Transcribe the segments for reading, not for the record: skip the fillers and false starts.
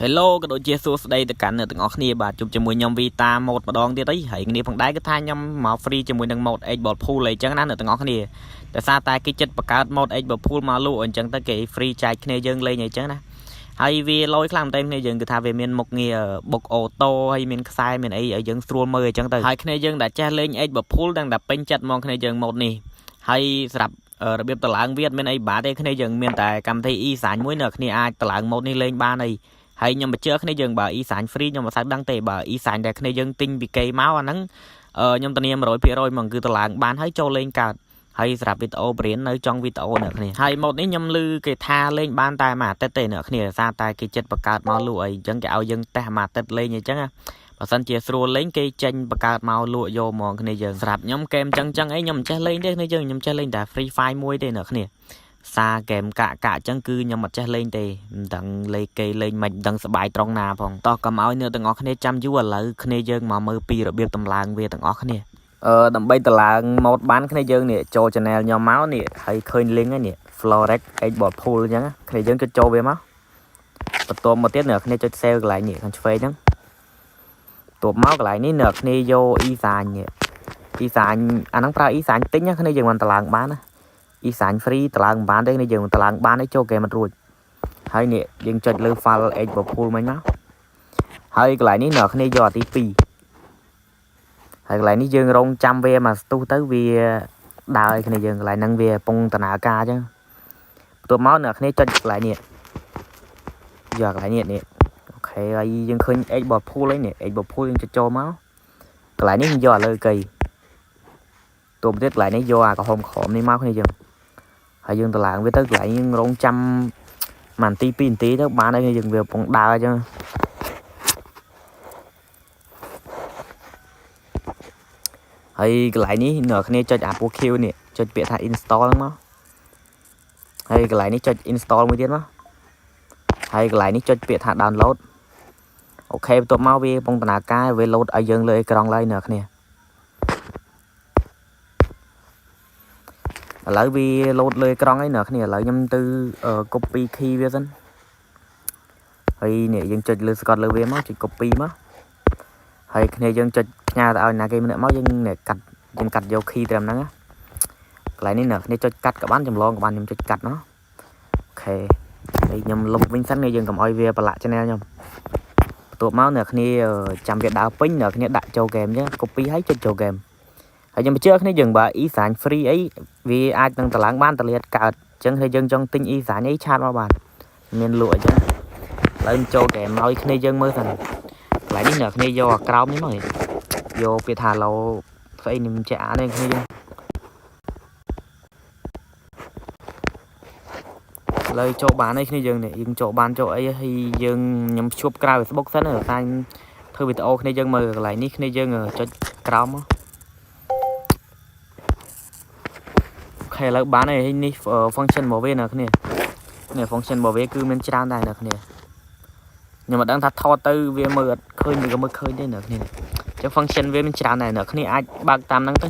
Hello ក៏ដូចជាសួស្តីទៅកាន់អ្នកទាំងអស់គ្នាបាទជួបជាមួយខ្ញុំវីតាម៉ូតម្ដងទៀតហើយគ្នាផងដែរគឺថាខ្ញុំមក free ជាមួយនឹង mode X ball pool អីចឹងណាអ្នកទាំងអស់គ្នាតែសារតែគេចិត្តបង្កើត mode X ball pool មកលក់អញ្ចឹងទៅគេ free ចែកគ្នាយើងលេងអីចឹងណាហើយវាលយខ្លាំងតែគ្នាយើងគឺថាវាមានមុខងារបុកអូតូហើយមានខ្សែមានអីឲ្យយើងស្រួលមើលអញ្ចឹងទៅហើយគ្នាយើងដែលចេះលេង X ball pool ដឹងតែពេញចិត្តមកគ្នាយើង mode នេះហើយសម្រាប់របៀបតម្លើងវាមានអីបាទទេគ្នាយើងមានតែកម្មវិធី e សាញមួយនៅគ្នាអាចតម្លើង mode នេះលេងបានអីហើយខ្ញុំបញ្ជាក់គ្នាយើងបើ e សាញ free ខ្ញុំមិនសូវដឹងទេបើ e សាញដែលគ្នាយើងទិញពីគេមកអាហ្នឹងខ្ញុំធានា 100% មកគឺតម្លើងបានហើយចូលលេងកើតហើយសម្រាប់វីដេអូបរៀននៅចុងវីដេអូអ្នកគ្នាហើយ mode នេះខ្ញុំឮគេថាលេងបានតែមួយអាទិត្យទេអ្នកគ្នាសារតែគេចិត្តបង្កើតមកលក់អីអញ្ចឹងគេឲ្យយើងតេស្តមួយអាទិត្យលេងអញ្ចឹងបើសិនជាស្រួលលេងគេចេញបង្កើតមកលក់យកមកគ្នាយើងសម្រាប់ខ្ញុំហ្គេមអញ្ចឹងអីខ្ញុំមិនចេះលេងទេគ្នាយើងខ្ញុំចេះលេងតែ free fire មួយទេអ្នកគ្នាសារហ្គេមកាក់អញ្ចឹងគឺខ្ញុំអត់ចេះលេងទេមិនដឹងលេងគេលេងមិនដឹងសបាយត្រង់ណាផងតោះកុំឲ្យអ្នកទាំងអស់គ្នាចាំយូរឥឡូវគ្នាយើងមកមើលពីរបៀបតម្លើងវាទាំងអស់គ្នាដើម្បីតម្លើងម៉ូតបានគ្នាយើងនេះចូល channel ខ្ញុំមកនេះហើយឃើញ link ហ្នឹងនេះ Florex X ball pool អញ្ចឹងគ្នាយើងចុចចូលវាមកបន្ទាប់មកទៀតអ្នកគ្នាចុច save កន្លែងនេះខាងឆ្វេងហ្នឹងបន្ទាប់មកកន្លែងនេះអ្នកគ្នាយក e សាញនេះ e សាញអាហ្នឹងប្រើ e សាញទិញគ្នាយើងមិនតម្លើងបានណាអ៊ីសាញ free តម្លើងបានទេនេះយើងតម្លើងបានទេចូលហ្គេមមិនរួចហើយនេះយើងចុចលើ file X ball pool មិញមកហើយកន្លែងនេះអ្នកគ្នាយកអាទី2ហើយកន្លែងនេះយើងរងចាំវាមកស្ទុះទៅវាដើរគ្នាយើងកន្លែងហ្នឹងវាពងតនាការអញ្ចឹងបន្ទាប់មកអ្នកគ្នាចុចកន្លែងនេះយកកន្លែងនេះអូខេហើយយើងឃើញ X ball pool ហ្នឹងនេះ X ball pool យើងចុចចូលមកកន្លែងនេះយកលើកៃតួទៀតកន្លែងនេះយកអាក្រហមនេះមកគ្នាយើងហើយយើងតម្លើងវាទៅកន្លែងយើងរងចាំមួយនាទី2នាទីទៅបានហើយយើងវាពងដើរអញ្ចឹងហើយកន្លែងនេះអ្នកគ្នាចុចអាពូ Q នេះចុចពាក្យថា install ហ្នឹងមកហើយកន្លែងនេះចុច install មួយទៀតមកហើយកន្លែងនេះចុចពាក្យថា download អូខេបន្ទាប់មកវាពងដំណើរការវា load ឲ្យយើងលើអេក្រង់ឡើយអ្នកគ្នាឥឡូវវា load លើអេក្រង់ហើយអ្នកគ្នាឥឡូវខ្ញុំទៅ copy key វាសិនហើយនេះយើងចុចលើ Scott លើវាមកចុច copy មកហើយគ្នាយើងចុចផ្ញើទៅឲ្យណាគេម្នាក់មកយើងកាត់យក key ត្រឹមហ្នឹងកន្លែងនេះអ្នកគ្នាចុចកាត់ក៏បានចម្លងក៏បានខ្ញុំចុចកាត់មកអូខេហើយខ្ញុំលុបវិញសិននេះយើងកុំឲ្យវាប្រឡាក់ channel ខ្ញុំបន្ទាប់មកអ្នកគ្នាចាំវាដើរពេញអ្នកគ្នាដាក់ចូល game អញ្ចឹង copy ហើយចុចចូល gameហើយខ្ញុំបញ្ជាក់គ្នាយើងបើ e សាញ free អីវាអាចនឹងតម្លើងបានតលាតកើតអញ្ចឹងហើយយើងចង់ទិញ e សាញអីឆាតមកបានមានលក់អញ្ចឹងឡើយចូលហ្គេមឲ្យគ្នាយើងមើលសិនកន្លែងនេះអ្នកគ្នាយកអាក្រោមនេះមកយកពាក្យថាឡូស្អីនេះមិនចេះអានទេគ្នាយើងឡើយចូលបានអីគ្នាយើងនេះយើងចូលបានចូលអីហើយយើងខ្ញុំជួបក្រៅ Facebook សិនហើយតែធ្វើវីដេអូគ្នាយើងមើលកន្លែងនេះគ្នាយើងចុចក្រោមមកខេឥឡូវបានហើយនេះ function របស់វាអ្នកគ្នានេះ function របស់វាគឺមានច្រើនដែរអ្នកគ្នាខ្ញុំមិនដឹងថាថតទៅវាមើលអត់ឃើញឬក៏មើលឃើញទេអ្នកគ្នាអញ្ចឹង function វាមានច្រើនដែរអ្នកគ្នាអាចបើកតាមហ្នឹងទៅ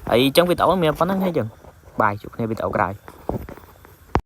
ហើយអញ្ចឹងវីដេអូមានប៉ុណ្្នឹងហើយយើងបាយជួបគ្នាវីដេអូក្រោយ